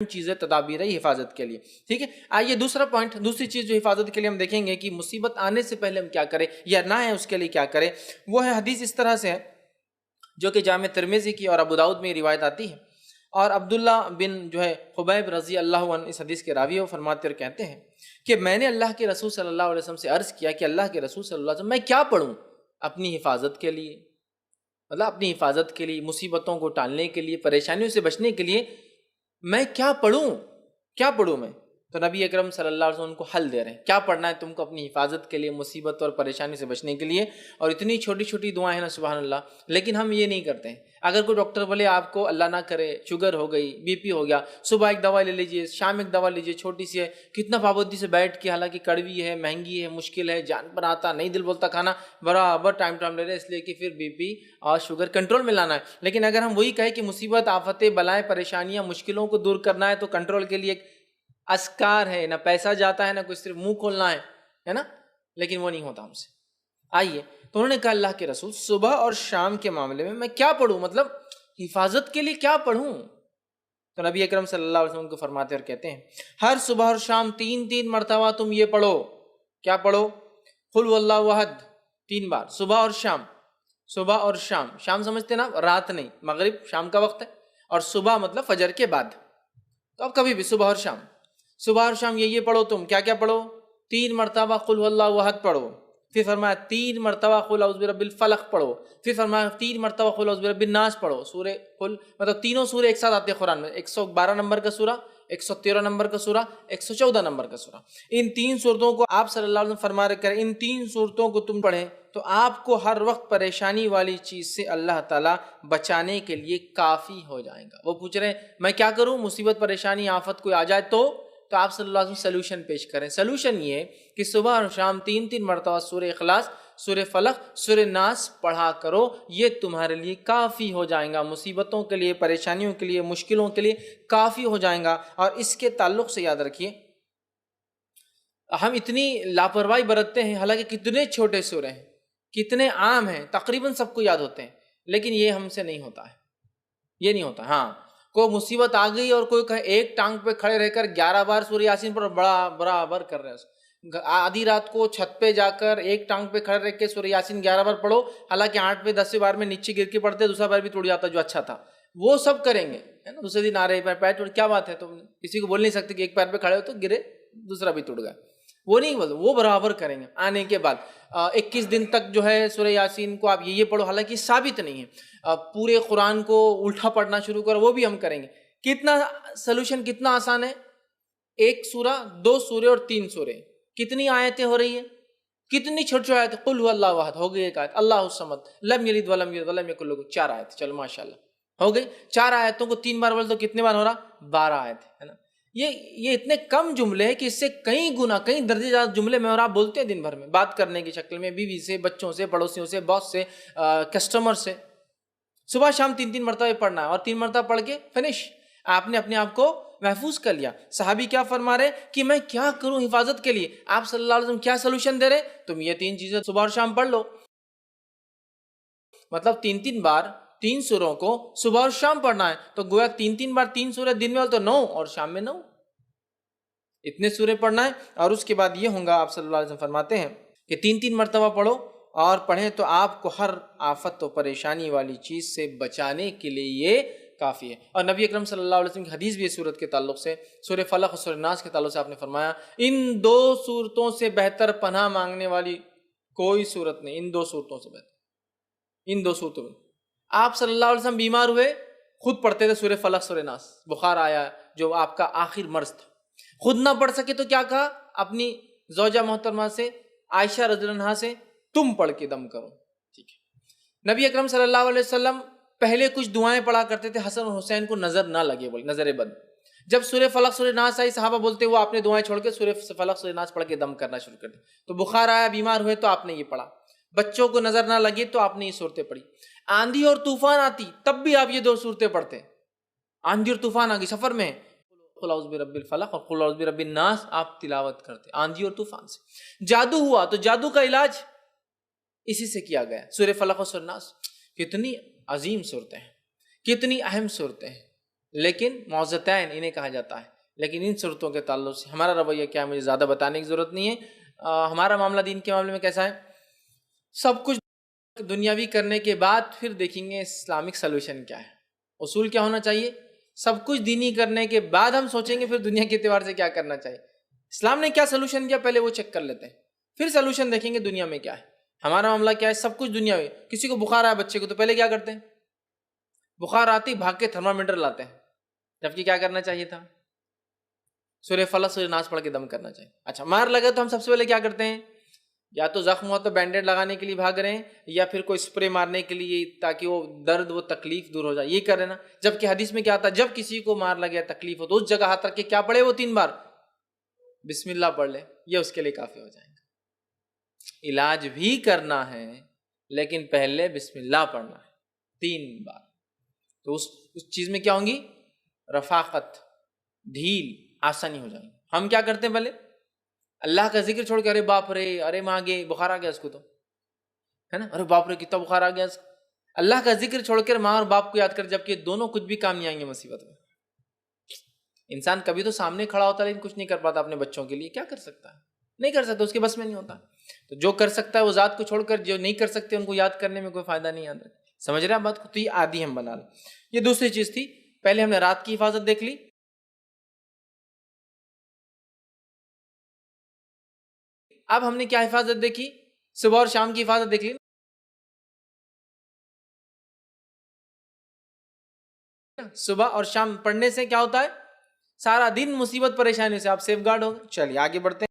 چیزیں تدابیر ہے حفاظت کے لیے. ٹھیک ہے. آئیے دوسرا پوائنٹ، دوسری چیز جو حفاظت کے لیے ہم دیکھیں گے کہ مصیبت آنے سے پہلے ہم کیا کریں یا نہ ہے اس کے لیے کیا کریں. وہ ہے حدیث اس طرح سے ہے جو کہ جامع ترمذی کی اور ابو داؤد میں روایت آتی ہے، اور عبداللہ بن جو ہے خبیب رضی اللہ عنہ اس حدیث کے راوی، وہ فرماتے اور کہتے ہیں کہ میں نے اللہ کے رسول صلی اللہ علیہ وسلم سے عرض کیا کہ اللہ کے رسول صلی اللہ علیہ وسلم میں کیا پڑھوں اپنی حفاظت کے لیے، مطلب اپنی حفاظت کے لیے، مصیبتوں کو ٹالنے کے لیے، پریشانیوں سے بچنے کے لیے میں کیا پڑھوں میں. تو نبی اکرم صلی اللہ علیہ وسلم کو حل دے رہے ہیں کیا پڑھنا ہے تم کو اپنی حفاظت کے لیے، مصیبت اور پریشانی سے بچنے کے لیے. اور اتنی چھوٹی چھوٹی دعائیں ہیں نا سبحان اللہ، لیکن ہم یہ نہیں کرتے ہیں. اگر کوئی ڈاکٹر بولے آپ کو اللہ نہ کرے شوگر ہو گئی، بی پی ہو گیا، صبح ایک دوا لے لیجئے، شام ایک دوا لیجئے، چھوٹی سی ہے، کتنا پابندی سے بیٹھ کے، حالانکہ کڑوی ہے، مہنگی ہے، مشکل ہے، جان پر آتا نہیں، دل بولتا کھانا، برابر ٹائم لے رہے اس لیے کہ پھر بی پی اور شوگر کنٹرول میں لانا ہے. لیکن اگر ہم وہی کہیں کہ مصیبت، آفتیں، بلائیں، پریشانیاں، مشکلوں کو دور کرنا ہے تو کنٹرول کے لیے ایک اذکار ہے، نہ پیسہ جاتا ہے، نہ کوئی صرف منہ کھولنا ہے نا، لیکن وہ نہیں ہوتا ہم سے. آئیے تو انہوں نے کہا اللہ کے رسول صبح اور شام کے معاملے میں کیا پڑھوں، مطلب حفاظت کے لیے کیا پڑھوں. تو نبی اکرم صلی اللہ علیہ وسلم کو فرماتے اور کہتے ہیں ہر صبح اور شام 3 مرتبہ تم یہ پڑھو. کیا پڑھو؟ قل هو اللہ احد 3 بار صبح اور شام. صبح اور شام، شام سمجھتے نا رات نہیں، مغرب شام کا وقت ہے، اور صبح مطلب فجر کے بعد. تو اب کبھی بھی صبح اور شام، صبح اور شام یہ پڑھو. تم کیا کیا پڑھو؟ 3 مرتبہ قل هو اللہ احد پڑھو، پھر فرمایا 3 مرتبہ قل اعوذ برب الفلق پڑھو، پھر فرمایا 3 مرتبہ قل اعوذ برب الناس پڑھو. سورہ قل مطلب تینوں سورے ایک ساتھ آتے ہیں قرآن میں، 112 نمبر کا سورہ، 113 نمبر کا سورہ، 114 نمبر کا سورہ. ان 3 صورتوں کو آپ صلی اللہ علیہ وسلم فرما کر ان 3 صورتوں کو تم پڑھیں تو آپ کو ہر وقت پریشانی والی چیز سے اللہ تعالیٰ بچانے کے لیے کافی ہو جائے گا. وہ پوچھ رہے ہیں میں کیا کروں، مصیبت، پریشانی، آفت کوئی آ جائے تو آپ صلی اللہ علیہ وسلم سلوشن پیش کریں. سلوشن یہ کہ صبح اور شام 3 مرتبہ سورہ اخلاص، سورہ فلق، سورہ ناس پڑھا کرو. یہ تمہارے لیے کافی ہو جائیں گا، مصیبتوں کے لیے، پریشانیوں کے لیے، مشکلوں کے لیے کافی ہو جائیں گا. اور اس کے تعلق سے یاد رکھیے ہم اتنی لاپرواہی برتتے ہیں، حالانکہ کتنے چھوٹے سورے ہیں، کتنے عام ہیں، تقریباً سب کو یاد ہوتے ہیں، لیکن یہ ہم سے نہیں ہوتا ہے، یہ نہیں ہوتا. ہاں کوئی مصیبت آ گئی اور کوئی کہے ایک ٹانگ پہ کھڑے رہ کر 11 بار سورہ یاسین پر برابر کر رہے ہیں. آدھی رات کو چھت پہ جا کر ایک ٹانگ پہ کھڑے رہ کے سورہ یاسین 11 بار پڑھو، حالانکہ 8 پہ 10 بار میں نیچے گر کے پڑھتے، دوسرا بار بھی ٹوٹ جاتا جو اچھا تھا. وہ سب کریں گے نا، دوسرے دن آ رہے پیر ٹوٹ، کیا بات ہے، تم کسی کو بول نہیں سکتے کہ ایک پیر پہ کھڑے ہو تو گرے دوسرا بھی ٹوٹ گیا. وہ نہیں بولتے، وہ برابر کریں گے. آنے کے بعد 21 دن تک جو ہے سورہ یاسین کو آپ یہ پڑھو، حالانکہ ثابت نہیں ہے. پورے قرآن کو الٹا پڑھنا شروع کرو، وہ بھی ہم کریں گے. کتنا سلوشن، کتنا آسان ہے. 1 سورہ، 2 سورے اور 3 سورے، کتنی آیتیں ہو رہی ہیں، کتنی چھوٹی چھوٹی آیتیں. قل هو اللہ احد ہو گئی ایک آیت، اللہ الصمد لم یلد ولم یولد ولم یکن لہ 4 آیت. چلو ماشاءاللہ ہو گئی. 4 آیتوں کو 3 بار بول تو کتنے بار ہو رہا؟ 12 آیت ہے نا. یہ اتنے کم جملے ہیں کہ اس سے کئی گنا، کئی درجے زیادہ جملے میں اور آپ بولتے ہیں دن بھر میں، بات کرنے کی شکل میں، بیوی سے، بچوں سے، پڑوسیوں سے، باس سے، کسٹمر سے. صبح شام 3 مرتبہ پڑھنا ہے، اور 3 مرتبہ پڑھ کے فنش. آپ نے اپنے آپ کو محفوظ کر لیا. صحابی کیا فرما رہے کہ میں کیا کروں حفاظت کے لیے، آپ صلی اللہ علیہ وسلم کیا سلوشن دے رہے، تم یہ 3 چیزیں صبح اور شام پڑھ لو. مطلب 3 بار 3 سوروں کو صبح اور شام پڑھنا ہے، تو گویا 3 بار 3 سورے دن میں، تو 9 اور شام میں 9، اتنے سورے پڑھنا ہے. اور اس کے بعد یہ ہوں گا، آپ صلی اللہ علیہ وسلم فرماتے ہیں کہ 3 مرتبہ پڑھو اور پڑھیں تو آپ کو ہر آفت و پریشانی والی چیز سے بچانے کے لیے یہ کافی ہے. اور نبی اکرم صلی اللہ علیہ وسلم کی حدیث بھی اس صورت کے تعلق سے، سورہ فلق اور سورہ ناس کے تعلق سے آپ نے فرمایا ان 2 صورتوں سے بہتر پناہ مانگنے والی کوئی صورت نہیں. ان 2 صورتوں سے بہتر، ان 2 صورتوں میں. آپ صلی اللہ علیہ وسلم بیمار ہوئے، خود پڑھتے تھے سورہ فلق سورہ ناس. بخار آیا جو آپ کا آخر مرض تھا، خود نہ پڑھ سکے تو کیا کہا اپنی زوجہ محترمہ سے، عائشہ رضی اللہ عنہا سے، تم پڑھ کے دم کرو. ٹھیک ہے. نبی اکرم صلی اللہ علیہ وسلم پہلے کچھ دعائیں پڑھا کرتے تھے حسن اور حسین کو نظر نہ لگے، بولے نظر بد. جب سورہ فلق سورہ ناس آئی، صحابہ بولتے وہ آپ نے دعائیں چھوڑ کے سورہ فلق سورہ ناس پڑھ کے دم کرنا شروع کر دیا. تو بخار آیا، بیمار ہوئے تو آپ نے یہ پڑھا. بچوں کو نظر نہ لگے تو آپ نے یہ صورتیں پڑھی. آندھی اور طوفان آتی تب بھی آپ یہ 2 صورتیں پڑھتے. آندھی اور طوفان آ گئی سفر میں، قل اعوذ برب الفلق اور قل اعوذ برب الناس آپ تلاوت کرتے آندھی اور طوفان سے. جادو ہوا تو جادو کا علاج اسی سے کیا گیا، سورہ فلق اور سورہ ناس. کتنی عظیم صورتیں ہیں، کتنی اہم صورتیں ہیں. لیکن معوذتین انہیں کہا جاتا ہے. لیکن ان صورتوں کے تعلق سے ہمارا رویہ کیا ہے مجھے زیادہ بتانے کی ضرورت نہیں ہے. ہمارا معاملہ دین کے معاملے میں کیسا ہے؟ سب کچھ دنیاوی کرنے کے بعد پھر دیکھیں گے اسلامک سلوشن کیا ہے. اصول کیا ہونا چاہیے؟ سب کچھ دینی کرنے کے بعد ہم سوچیں گے پھر دنیا کے اعتبار سے کیا کرنا چاہیے. اسلام نے کیا سلوشن کیا پہلے وہ چیک کر لیتے ہیں, پھر سلوشن دیکھیں گے دنیا میں کیا ہے. ہمارا معاملہ کیا ہے؟ سب کچھ دنیاوی. کسی کو بخار آیا بچے کو تو پہلے کیا کرتے ہیں؟ بخار آتی بھاگ کے تھرمامیٹر لاتے ہیں, جبکہ کیا کرنا چاہیے تھا؟ سورہ فلق سورہ ناس پڑھ کے دم کرنا چاہیے. اچھا مار لگے تو ہم سب سے پہلے کیا کرتے ہیں؟ یا تو زخم ہوا تو بینڈیڈ لگانے کے لیے بھاگ رہے ہیں, یا پھر کوئی اسپرے مارنے کے لیے تاکہ وہ درد وہ تکلیف دور ہو جائے, یہ کر رہے نا. جبکہ حدیث میں کیا آتا ہے؟ جب کسی کو مار لگے تکلیف ہو تو اس جگہ ہاتھ رکھ کے کیا پڑھے وہ 3 بار بسم اللہ پڑھ لے, یہ اس کے لیے کافی ہو جائے گا. علاج بھی کرنا ہے لیکن پہلے بسم اللہ پڑھنا ہے 3 بار. تو اس چیز میں کیا ہوں گی؟ رفاقت, ڈھیل, آسانی ہو جائے گی. ہم کیا کرتے ہیں پہلے اللہ کا ذکر چھوڑ کے ارے باپ رے, ارے ماں گے بخار آ گیا اس کو تو ہے نا, ارے باپ رے کتنا بخار آ گیا. اللہ کا ذکر چھوڑ کر ماں اور باپ کو یاد کر, جبکہ دونوں کچھ بھی کام نہیں آئیں گے مصیبت میں. انسان کبھی تو سامنے کھڑا ہوتا ہے لیکن کچھ نہیں کر پاتا اپنے بچوں کے لیے. کیا کر سکتا ہے؟ نہیں کر سکتا, اس کے بس میں نہیں ہوتا. تو جو کر سکتا ہے وہ ذات کو چھوڑ کر جو نہیں کر سکتے ان کو یاد کرنے میں کوئی فائدہ نہیں آتا. سمجھ رہے ہیں بات کو؟ تو یہ عادی ہم بنا لیں. یہ دوسری چیز تھی. پہلے ہم نے رات کی حفاظت دیکھ لی, اب ہم نے کیا حفاظت دیکھی؟ صبح اور شام کی حفاظت دیکھ لی. صبح اور شام پڑھنے سے کیا ہوتا ہے؟ سارا دن مصیبت پریشانی سے آپ سیف گارڈ ہو گئے. چلیے آگے بڑھتے ہیں.